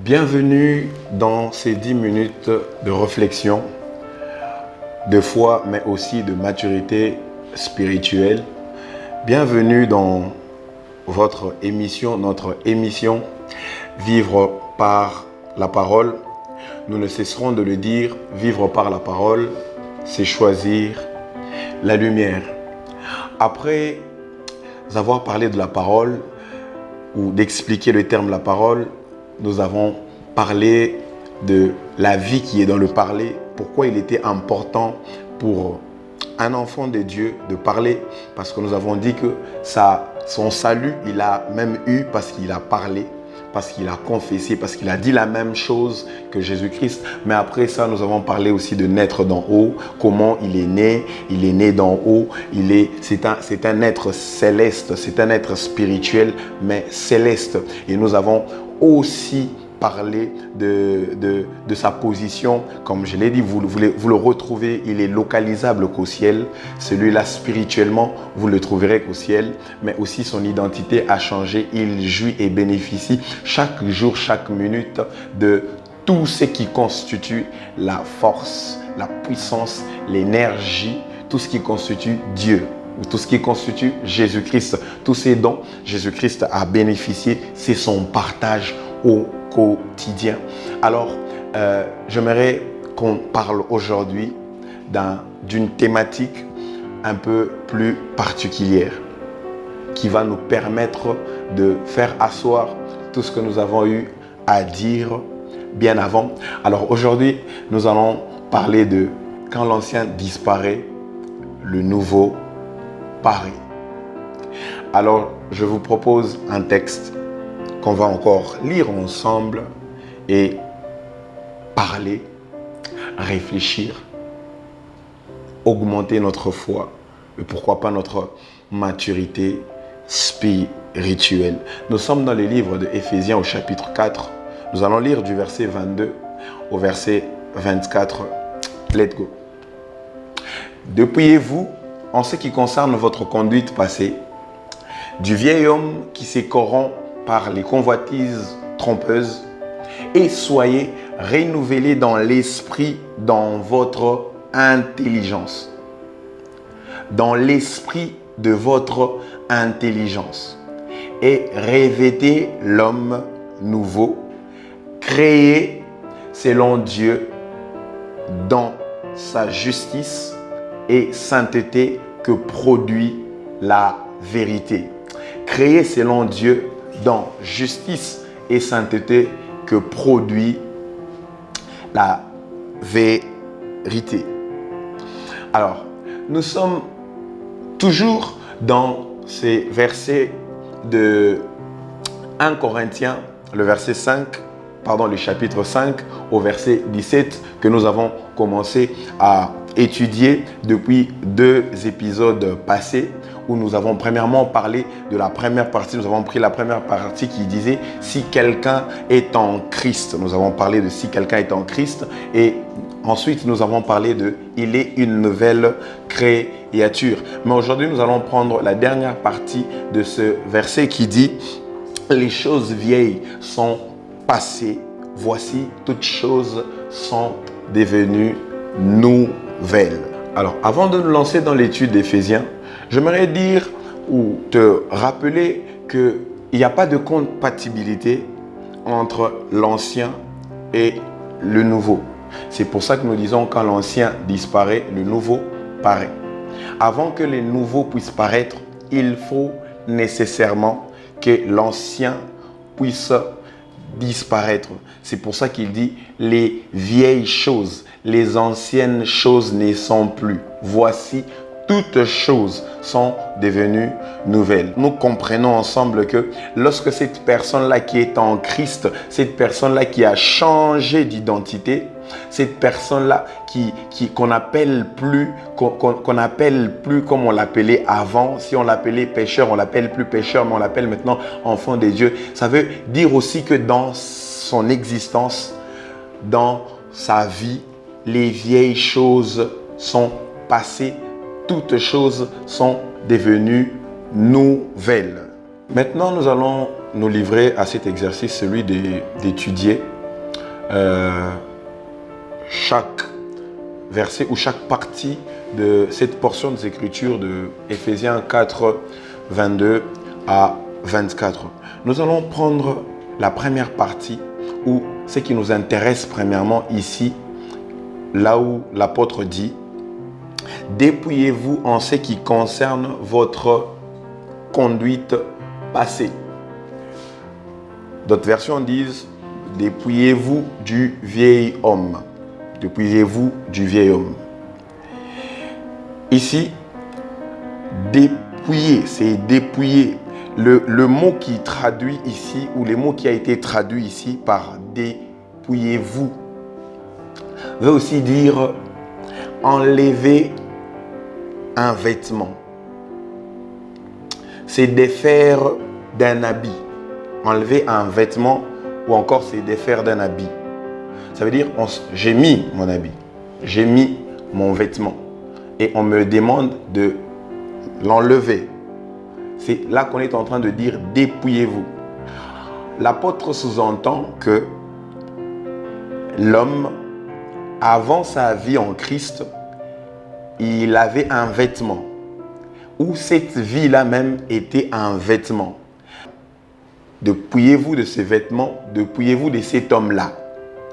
Bienvenue dans ces 10 minutes de réflexion, de foi, mais aussi de maturité spirituelle. Bienvenue dans votre émission, notre émission Vivre par la parole. Nous ne cesserons de le dire, vivre par la parole, c'est choisir la lumière. Après avoir parlé de la parole ou d'expliquer le terme la parole, nous avons parlé de la vie qui est dans le parler, pourquoi il était important pour un enfant de Dieu de parler, parce que nous avons dit que son salut, il a même eu parce qu'il a parlé, parce qu'il a confessé, parce qu'il a dit la même chose que Jésus-Christ. Mais après ça, nous avons parlé aussi de naître d'en haut, comment il est né d'en haut, c'est un être céleste, c'est un être spirituel, mais céleste. Et nous avons aussi parler de sa position, comme je l'ai dit, vous le retrouvez, il est localisable qu'au ciel. Celui-là, spirituellement, vous le trouverez qu'au ciel, mais aussi son identité a changé. Il jouit et bénéficie chaque jour, chaque minute de tout ce qui constitue la force, la puissance, l'énergie, tout ce qui constitue Dieu, ou tout ce qui constitue Jésus-Christ. Tous ces dons, Jésus-Christ a bénéficié, c'est son partage au quotidien. Alors, j'aimerais qu'on parle aujourd'hui d'une thématique un peu plus particulière qui va nous permettre de faire asseoir tout ce que nous avons eu à dire bien avant. Alors aujourd'hui, nous allons parler de quand l'ancien disparaît, le nouveau paraît. Alors, je vous propose un texte qu'on va encore lire ensemble et parler, réfléchir, augmenter notre foi et pourquoi pas notre maturité spirituelle. Nous sommes dans le livre de Éphésiens au chapitre 4. Nous allons lire du verset 22 au verset 24. Let's go. Dépouillez-vous en ce qui concerne votre conduite passée du vieil homme qui s'est corrompu par les convoitises trompeuses et soyez renouvelés dans l'esprit, dans votre intelligence. Dans l'esprit de votre intelligence. Et revêtez l'homme nouveau, créé selon Dieu dans sa justice et sainteté que produit la vérité. Créé selon Dieu dans justice et sainteté que produit la vérité. Alors, nous sommes toujours dans ces versets de 1 Corinthiens, le chapitre 5 au verset 17 que nous avons commencé à étudier depuis 2 épisodes passés où nous avons premièrement parlé de la première partie. Nous avons pris la première partie qui disait « Si quelqu'un est en Christ ». Nous avons parlé de « Si quelqu'un est en Christ » et ensuite nous avons parlé de « Il est une nouvelle créature ». Mais aujourd'hui, nous allons prendre la dernière partie de ce verset qui dit « Les choses vieilles sont passées, voici toutes choses sont devenues nouvelles ». Alors, avant de nous lancer dans l'étude d'Éphésiens, j'aimerais dire ou te rappeler qu'il n'y a pas de compatibilité entre l'ancien et le nouveau. C'est pour ça que nous disons quand l'ancien disparaît, le nouveau paraît. Avant que le nouveau puisse paraître, il faut nécessairement que l'ancien puisse disparaître. C'est pour ça qu'il dit les vieilles choses, les anciennes choses ne sont plus. Voici toutes choses sont devenues nouvelles. Nous comprenons ensemble que lorsque cette personne-là qui est en Christ, cette personne-là qui a changé d'identité, cette personne-là qu'on appelle plus comme on l'appelait avant. Si on l'appelait pécheur, on l'appelle plus pécheur, mais on l'appelle maintenant enfant de Dieu. Ça veut dire aussi que dans son existence, dans sa vie, les vieilles choses sont passées. Toutes choses sont devenues nouvelles. Maintenant, nous allons nous livrer à cet exercice, celui d'étudier chaque verset ou chaque partie de cette portion des Écritures de Éphésiens 4, 22 à 24. Nous allons prendre la première partie ou ce qui nous intéresse premièrement ici, là où l'apôtre dit « Dépouillez-vous en ce qui concerne votre conduite passée ». D'autres versions disent « Dépouillez-vous du vieil homme ». Dépouillez-vous du vieil homme. Ici, dépouiller, c'est dépouiller. Le mot qui traduit ici, ou le mot qui a été traduit ici par dépouillez-vous, veut aussi dire enlever un vêtement. C'est défaire d'un habit. Enlever un vêtement ou encore c'est défaire d'un habit. Ça veut dire j'ai mis mon habit, j'ai mis mon vêtement et on me demande de l'enlever. C'est là qu'on est en train de dire dépouillez-vous. L'apôtre sous-entend que l'homme, avant sa vie en Christ, il avait un vêtement. Ou cette vie-là même était un vêtement. Dépouillez-vous de ce vêtement, dépouillez-vous de cet homme-là,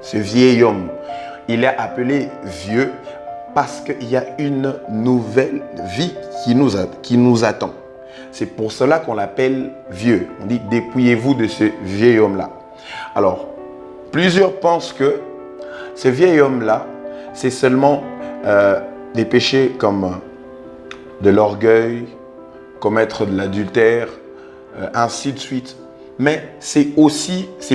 ce vieil homme. Il est appelé vieux parce qu'il y a une nouvelle vie qui nous attend. C'est pour cela qu'on l'appelle vieux. On dit dépouillez-vous de ce vieil homme-là. Alors, plusieurs pensent que ce vieil homme-là, c'est seulement des péchés comme de l'orgueil, commettre de l'adultère, ainsi de suite. Mais c'est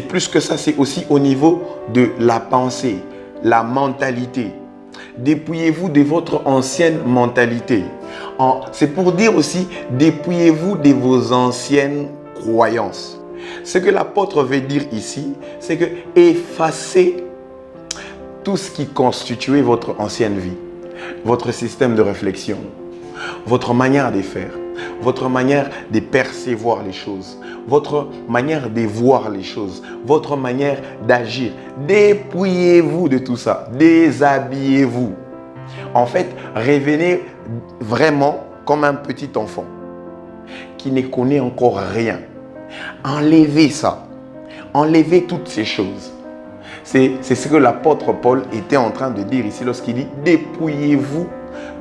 plus que ça, c'est aussi au niveau de la pensée, la mentalité. Dépouillez-vous de votre ancienne mentalité. C'est pour dire aussi, dépouillez-vous de vos anciennes croyances. Ce que l'apôtre veut dire ici, c'est que effacez tout ce qui constituait votre ancienne vie, votre système de réflexion, votre manière de faire, votre manière de percevoir les choses, votre manière de voir les choses, votre manière d'agir. Dépouillez-vous de tout ça, déshabillez-vous. En fait, revenez vraiment comme un petit enfant qui ne connaît encore rien. Enlevez ça, enlevez toutes ces choses. C'est ce que l'apôtre Paul était en train de dire ici lorsqu'il dit dépouillez-vous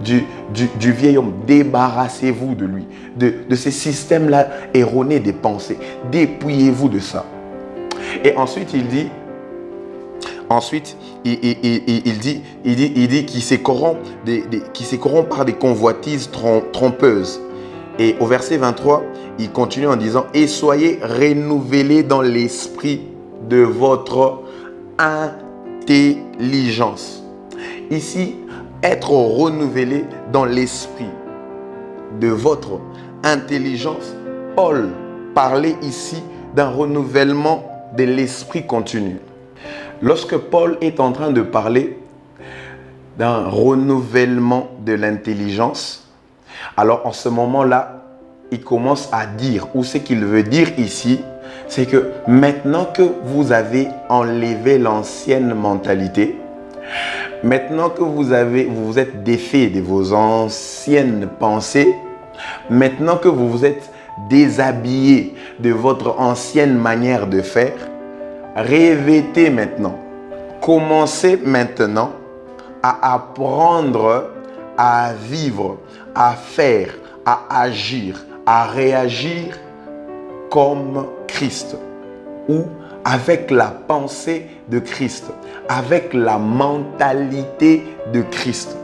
du vieil homme, débarrassez-vous de lui, de ces systèmes-là erronés des pensées. Dépouillez-vous de ça. Et ensuite, il dit qu'il se corrompt par des convoitises trompeuses. Et au verset 23, il continue en disant « Et soyez renouvelés dans l'esprit de votre intelligence. » Ici, être renouvelé dans l'esprit de votre intelligence. Paul parlait ici d'un renouvellement de l'esprit continu. Lorsque Paul est en train de parler d'un renouvellement de l'intelligence, alors en ce moment-là, il commence à dire, ou ce qu'il veut dire ici, c'est que maintenant que vous avez enlevé l'ancienne mentalité, maintenant que vous vous êtes défait de vos anciennes pensées, maintenant que vous vous êtes déshabillé de votre ancienne manière de faire, revêtez maintenant. Commencez maintenant à apprendre à vivre, à faire, à agir, à réagir comme Christ ou avec la pensée de Christ, avec la mentalité de Christ.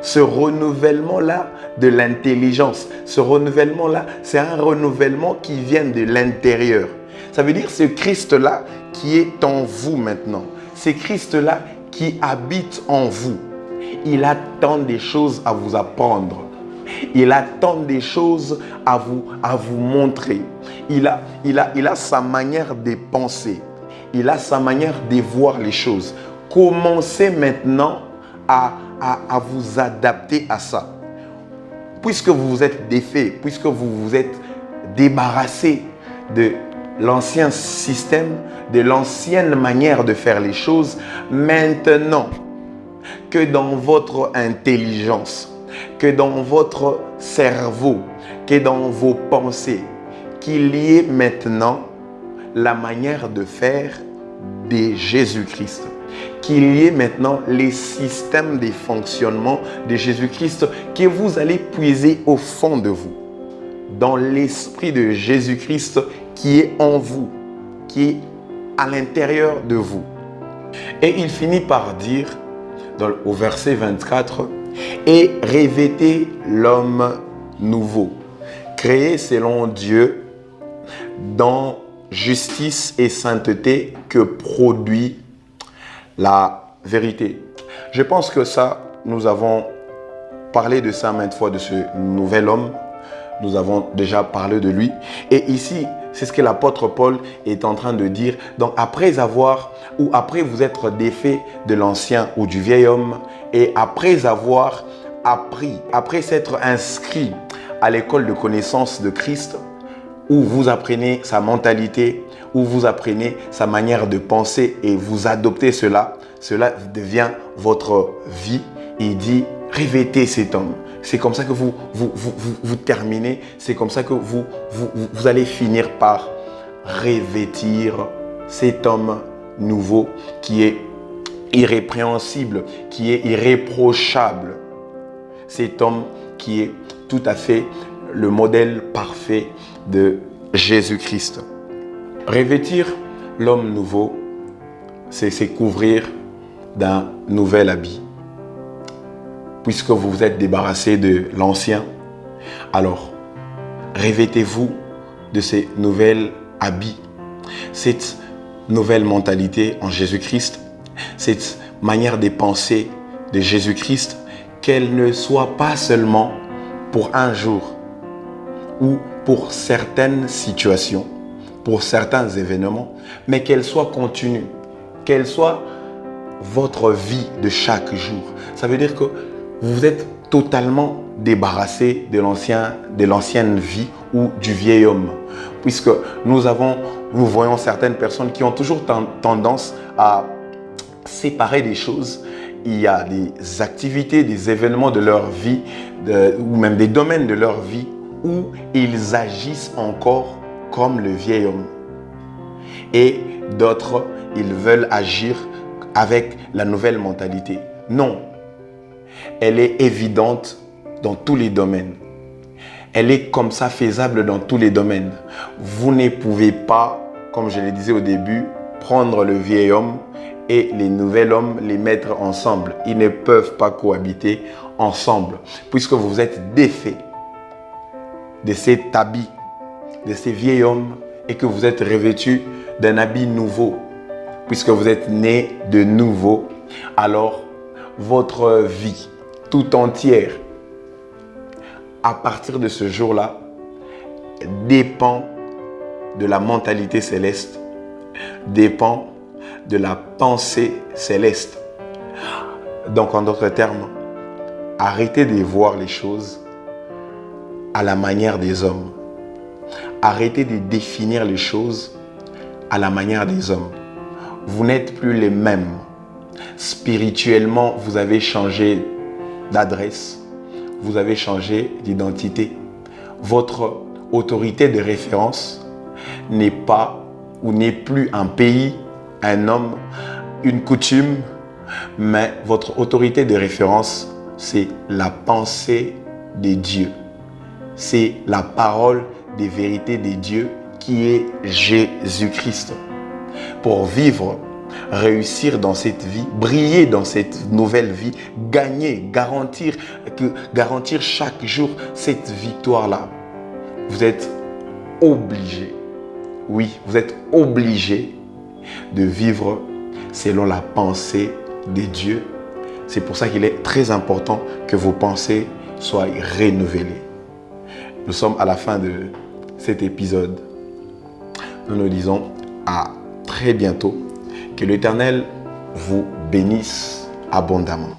Ce renouvellement-là de l'intelligence, ce renouvellement-là, c'est un renouvellement qui vient de l'intérieur. Ça veut dire ce Christ-là qui est en vous maintenant. C'est Christ-là qui habite en vous. Il a tant de choses à vous apprendre. Il a tant de choses à vous montrer. Il a sa manière de penser. Il a sa manière de voir les choses. Commencez maintenant à vous adapter à ça. Puisque vous vous êtes défait, puisque vous vous êtes débarrassé de l'ancien système, de l'ancienne manière de faire les choses, maintenant que dans votre intelligence, que dans votre cerveau, que dans vos pensées, qu'il y ait maintenant la manière de faire de Jésus-Christ. Qu'il y ait maintenant les systèmes de fonctionnement de Jésus-Christ que vous allez puiser au fond de vous, dans l'esprit de Jésus-Christ qui est en vous, qui est à l'intérieur de vous. Et il finit par dire, au verset 24, « Et revêtez l'homme nouveau, créé selon Dieu, dans justice et sainteté que produit la vérité. » Je pense que ça, nous avons parlé de ça maintes fois, de ce nouvel homme. Nous avons déjà parlé de lui. Et ici, c'est ce que l'apôtre Paul est en train de dire. Donc, après vous être défait de l'ancien ou du vieil homme, et après avoir appris, après s'être inscrit à l'école de connaissance de Christ, où vous apprenez sa mentalité, où vous apprenez sa manière de penser et vous adoptez cela devient votre vie. Il dit, revêtez cet homme. C'est comme ça que vous terminez, c'est comme ça que vous allez finir par revêtir cet homme nouveau qui est irrépréhensible, qui est irréprochable. Cet homme qui est tout à fait le modèle parfait de Jésus-Christ. Revêtir l'homme nouveau, c'est se couvrir d'un nouvel habit. Puisque vous vous êtes débarrassé de l'ancien, alors revêtez-vous de ces nouvelles habits, cette nouvelle mentalité en Jésus-Christ, cette manière de penser de Jésus-Christ, qu'elle ne soit pas seulement pour un jour ou pour certaines situations, pour certains événements, mais qu'elle soit continue, qu'elle soit votre vie de chaque jour. Ça veut dire que vous vous êtes totalement débarrassé de l'ancienne vie ou du vieil homme. Puisque nous voyons certaines personnes qui ont toujours tendance à séparer des choses. Il y a des activités, des événements de leur vie, ou même des domaines de leur vie où ils agissent encore comme le vieil homme. Et d'autres, ils veulent agir avec la nouvelle mentalité. Non. Elle est évidente dans tous les domaines. Elle est comme ça faisable dans tous les domaines. Vous ne pouvez pas, comme je le disais au début, prendre le vieil homme et les nouveaux hommes, les mettre ensemble. Ils ne peuvent pas cohabiter ensemble, puisque vous êtes défait de cet habit, de ces vieils hommes, et que vous êtes revêtu d'un habit nouveau. Puisque vous êtes né de nouveau, alors votre vie tout entière, à partir de ce jour-là, dépend de la mentalité céleste, dépend de la pensée céleste. Donc, en d'autres termes, arrêtez de voir les choses à la manière des hommes. Arrêtez de définir les choses à la manière des hommes. Vous n'êtes plus les mêmes. Spirituellement, vous avez changé d'adresse, vous avez changé d'identité. Votre autorité de référence n'est pas ou n'est plus un pays, un homme, une coutume, mais votre autorité de référence, c'est la pensée des dieux. C'est la parole des vérités des dieux qui est Jésus-Christ. Pour vivre, réussir dans cette vie, briller dans cette nouvelle vie, gagner, garantir chaque jour cette victoire-là, vous êtes obligé, oui, vous êtes obligé de vivre selon la pensée des dieux. C'est pour ça qu'il est très important que vos pensées soient renouvelées. Nous sommes à la fin de cet épisode. Nous nous disons à très bientôt. Que l'Éternel vous bénisse abondamment.